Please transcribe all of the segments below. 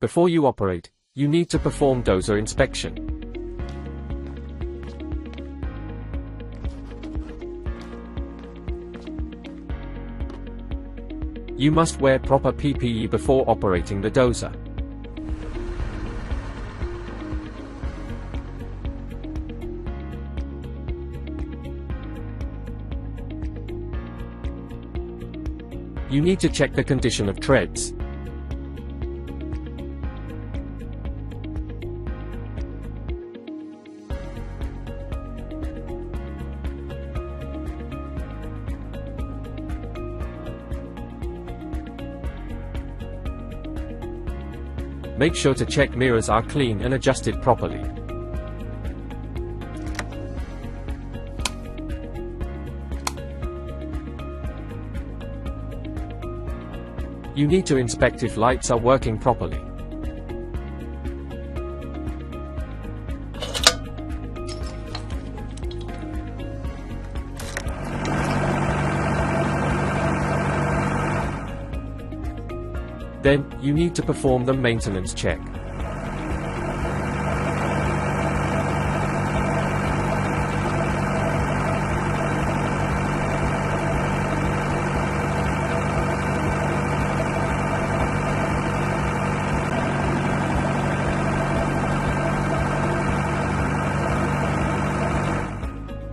Before you operate, you need to perform dozer inspection. You must wear proper PPE before operating the dozer. You need to check the condition of treads. Make sure to check mirrors are clean and adjusted properly. You need to inspect if lights are working properly. Then, you need to perform the maintenance check.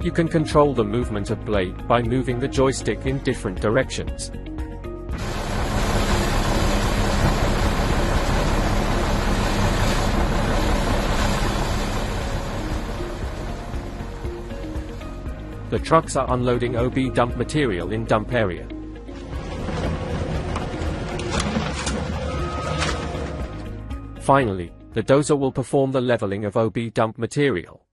You can control the movement of blade by moving the joystick in different directions. The trucks are unloading OB dump material in dump area. Finally, the dozer will perform the leveling of OB dump material.